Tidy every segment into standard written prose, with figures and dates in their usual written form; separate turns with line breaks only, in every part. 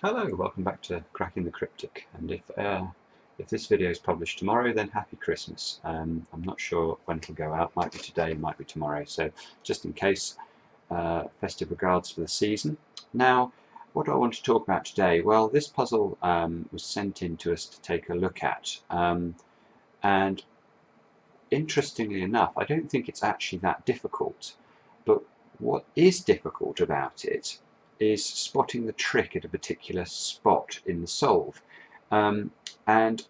Hello, welcome back to Cracking the Cryptic. And if this video is published tomorrow, then happy Christmas. I'm not sure when it'll go out. Might be today, might be tomorrow. So just in case, festive regards for the season. Now, what do I want to talk about today? Well, this puzzle was sent in to us to take a look at, and interestingly enough, I don't think it's actually that difficult. But what is difficult about it is spotting the trick at a particular spot in the solve. And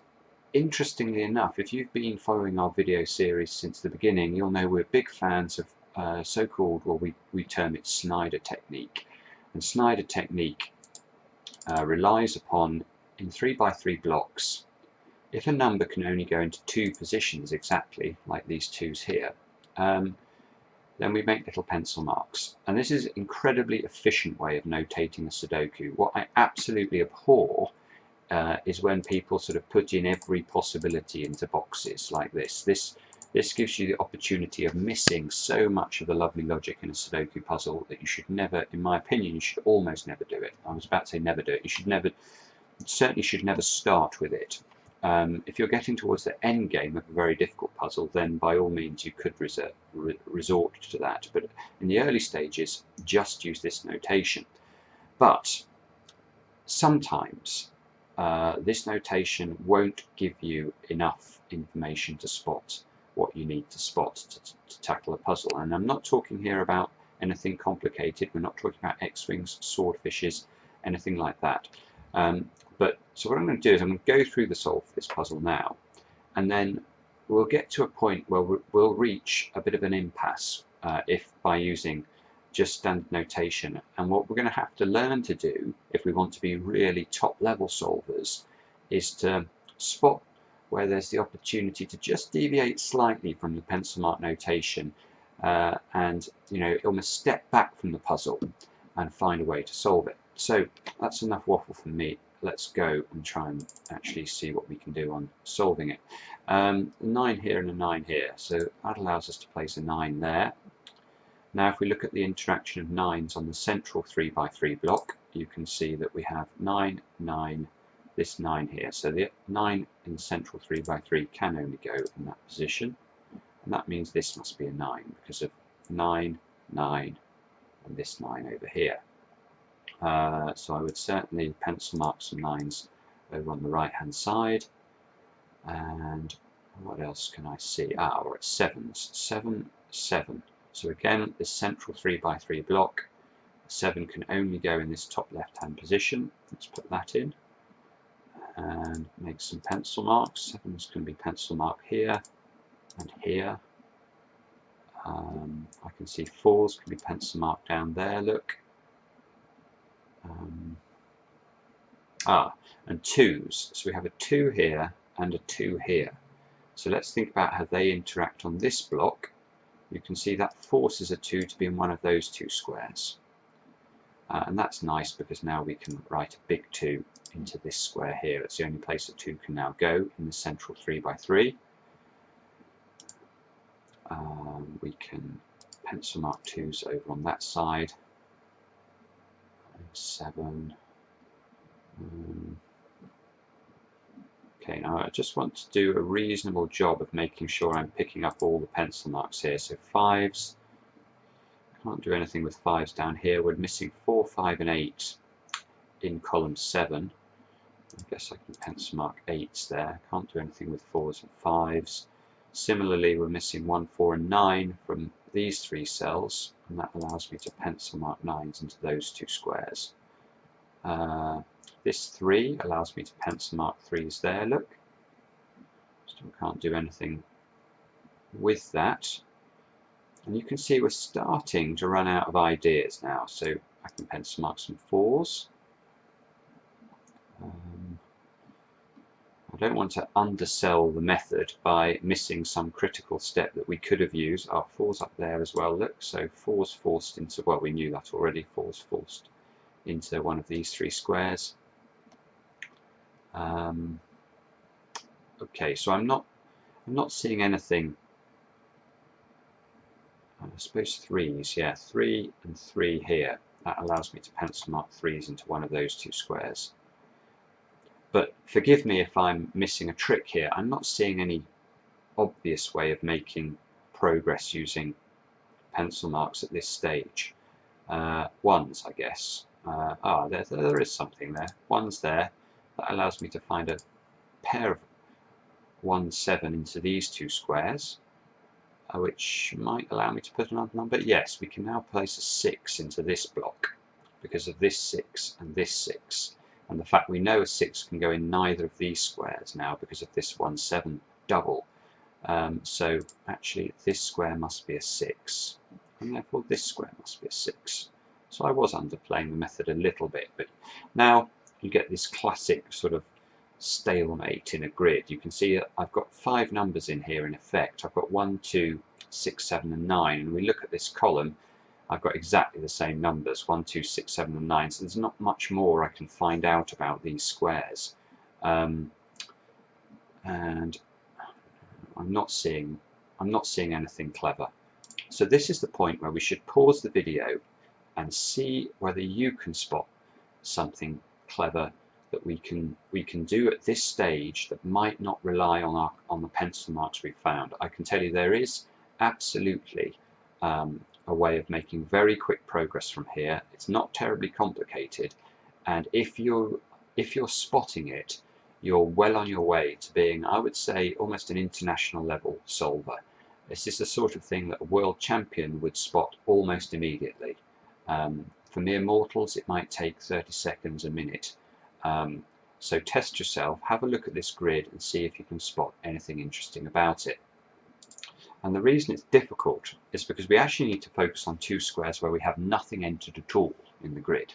interestingly enough, if you've been following our video series since the beginning, you'll know we're big fans of so-called, well, we term it Snyder technique. And Snyder technique relies upon, in 3x3 blocks, if a number can only go into two positions exactly, like these twos here, then we make little pencil marks. And this is an incredibly efficient way of notating a Sudoku. What I absolutely abhor is when people sort of put in every possibility into boxes like this. This gives you the opportunity of missing so much of the lovely logic in a Sudoku puzzle that you should never, in my opinion, you should almost never do it. I was about to say never do it. You should never, certainly should never start with it. If you're getting towards the end game of a very difficult puzzle, then by all means you could resort to that. But in the early stages, just use this notation. But sometimes this notation won't give you enough information to spot what you need to spot to tackle a puzzle. And I'm not talking here about anything complicated. We're not talking about X-wings, swordfishes, anything like that. So what I'm going to do is I'm going to go through the solve for this puzzle now, and then we'll get to a point where we'll reach a bit of an impasse if by using just standard notation. And what we're going to have to learn to do if we want to be really top level solvers is to spot where there's the opportunity to just deviate slightly from the pencil mark notation and almost step back from the puzzle and find a way to solve it. So that's enough waffle from me. Let's go and try and actually see what we can do on solving it. A 9 here and a 9 here, so that allows us to place a 9 there. Now if we look at the interaction of 9s on the central 3x3 block, you can see that we have 9, 9, this 9 here. So the 9 in the central 3x3 can only go in that position, and that means this must be a 9 because of 9, 9, and this 9 over here. So I would certainly pencil mark some 9s over on the right hand side. And what else can I see? We're at 7s. 7, 7. So again, this central 3x3 block, 7 can only go in this top left hand position. Let's put that in and make some pencil marks. 7s can be pencil marked here and here. I can see 4s can be pencil marked down there, look. And 2s. So we have a 2 here and a 2 here. So let's think about how they interact on this block. You can see that forces a 2 to be in one of those two squares. And that's nice because now we can write a big 2 into this square here. It's the only place a 2 can now go in the central 3x3. We can pencil mark 2s over on that side. 7. Okay, now I just want to do a reasonable job of making sure I'm picking up all the pencil marks here. So 5s, can't do anything with 5s down here. We're missing 4, 5 and 8 in column 7. I guess I can pencil mark 8s there. Can't do anything with 4s and 5s. Similarly, we're missing 1, 4 and 9 from these 3 cells, and that allows me to pencil mark 9s into those two squares. This 3 allows me to pencil mark 3s there, look. Still can't do anything with that. And you can see we're starting to run out of ideas now, so I can pencil mark some 4s. I don't want to undersell the method by missing some critical step that we could have used. 4's up there as well, look. So 4's forced into, well, we knew that already, 4's forced into one of these 3 squares. Okay, so I'm not seeing anything. I suppose 3s, yeah, 3 and 3 here. that allows me to pencil mark 3's into one of those two squares. But forgive me if I'm missing a trick here. I'm not seeing any obvious way of making progress using pencil marks at this stage. Ones, I guess. There is something there. One's there. That allows me to find a pair of 1, 7 into these two squares, which might allow me to put another number. Yes, we can now place a 6 into this block because of this 6 and this 6. And the fact we know a 6 can go in neither of these squares now because of this 1, 7 double. So actually this square must be a 6, and therefore this square must be a 6. So I was underplaying the method a little bit, but now you get this classic sort of stalemate in a grid. You can see I've got 5 numbers in here in effect. I've got 1, 2, 6, 7 and 9, and we look at this column, I've got exactly the same numbers, 1, 2, 6, 7 and 9, so there's not much more I can find out about these squares. And I'm not seeing anything clever. So this is the point where we should pause the video and see whether you can spot something clever that we can do at this stage that might not rely on the pencil marks we found. I can tell you there is absolutely a way of making very quick progress from here. It's not terribly complicated, and if you're spotting it, you're well on your way to being, I would say, almost an international level solver. This is the sort of thing that a world champion would spot almost immediately. For mere mortals, it might take 30 seconds, a minute. So test yourself, have a look at this grid and see if you can spot anything interesting about it. And the reason it's difficult is because we actually need to focus on two squares where we have nothing entered at all in the grid.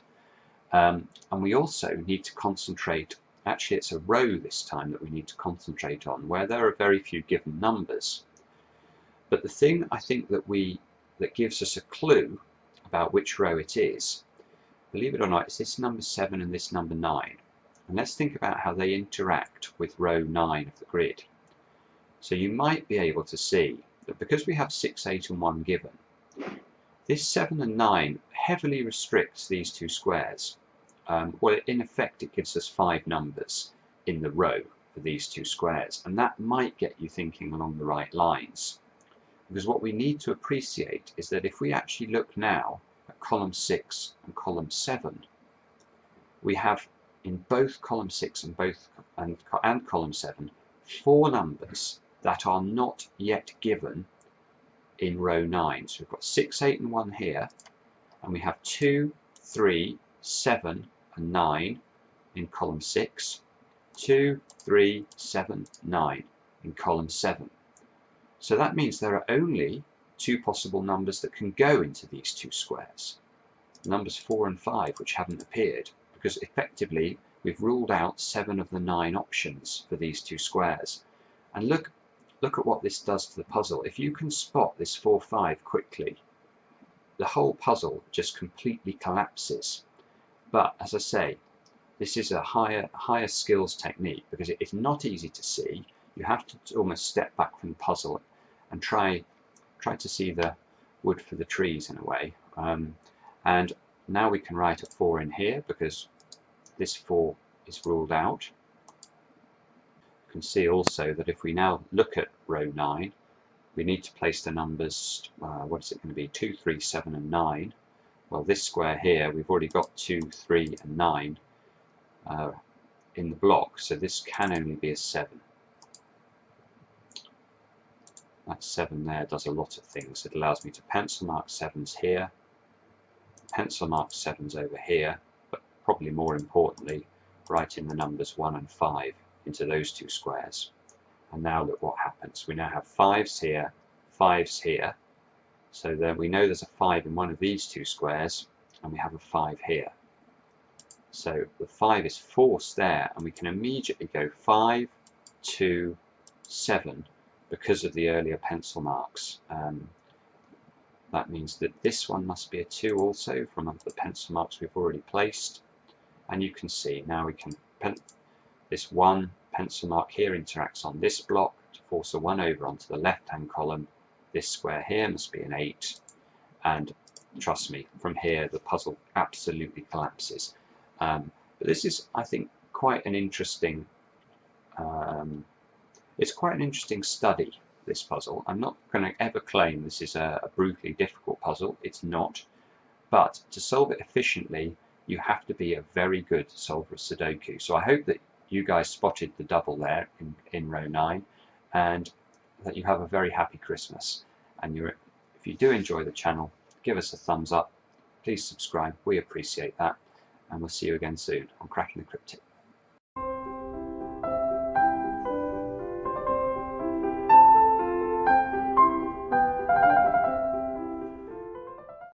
And we also need to concentrate, actually it's a row this time that we need to concentrate on, where there are very few given numbers. But the thing I think that gives us a clue about which row it is, believe it or not, is this number 7 and this number 9. And let's think about how they interact with row 9 of the grid. So you might be able to see that because we have 6, 8 and 1 given, this 7 and 9 heavily restricts these two squares. Well, in effect it gives us 5 numbers in the row for these two squares, and that might get you thinking along the right lines. Because what we need to appreciate is that if we actually look now at column 6 and column 7, we have in both column 6 and column 7 4 numbers that are not yet given in row 9. So we've got 6, 8 and 1 here, and we have 2, 3, 7 and 9 in column 6, 2, 3, 7, 9 in column 7. So that means there are only 2 possible numbers that can go into these two squares. Numbers 4 and 5, which haven't appeared, because effectively we've ruled out 7 of the 9 options for these two squares. And look at what this does to the puzzle. If you can spot this 4, 5 quickly, the whole puzzle just completely collapses. But as I say, this is a higher skills technique because it is not easy to see. You have to almost step back from the puzzle and try to see the wood for the trees in a way. And now we can write a 4 in here because this 4 is ruled out. You can see also that if we now look at row 9, we need to place the numbers, what is it going to be, 2, 3, 7 and 9. Well, this square here, we've already got 2, 3 and 9 in the block, so this can only be a 7. That 7 there does a lot of things. It allows me to pencil mark 7s here, pencil mark 7s over here, but probably more importantly, write in the numbers 1 and 5 into those two squares. And now look what happens. We now have 5s here, 5s here, so that we know there's a 5 in one of these two squares, and we have a 5 here. So the 5 is forced there, and we can immediately go 5, 2, 7, because of the earlier pencil marks. That means that this one must be a 2 also from the pencil marks we've already placed. And you can see now we can this 1 pencil mark here interacts on this block to force a 1 over onto the left hand column. This square here must be an 8, and trust me, from here the puzzle absolutely collapses. But this is, I think, quite an interesting. It's quite an interesting study, this puzzle. I'm not going to ever claim this is a brutally difficult puzzle. It's not. But to solve it efficiently, you have to be a very good solver of Sudoku. So I hope that you guys spotted the double there in row 9, and that you have a very happy Christmas. And if you do enjoy the channel, give us a thumbs up. Please subscribe. We appreciate that. And we'll see you again soon on Cracking the Cryptic.